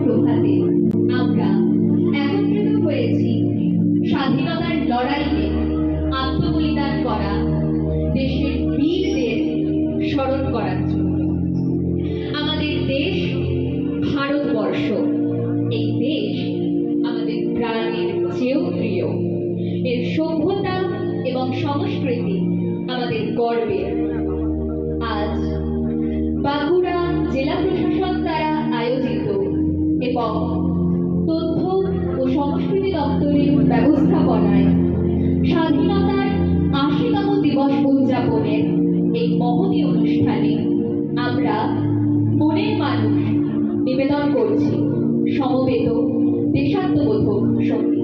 প্রভাতে আমরা একত্রিত হয়েছি স্বাধীনতার লড়াইয়ে আত্মবলিদান করা দেশের বীরদের স্মরণ করার জন্য। আমাদের দেশ ভারতবর্ষ, এই দেশ আমাদের প্রাণের চেয়েও প্রিয়। এর সভ্যতা এবং সংস্কৃতি আমাদের গর্বের। আজ বাঁকুড়া জেলা প্রশাসন দ্বারা আয়োজিত এবং তথ্য ও সংস্কৃতি দপ্তরের ব্যবস্থাপনায় স্বাধীনতার ৮০তম দিবস উদযাপনের এই মহতী অনুষ্ঠানে আমরা মনের মানুষ নিবেদন করছি সমবেত দেশাত্মবোধক শক্তি।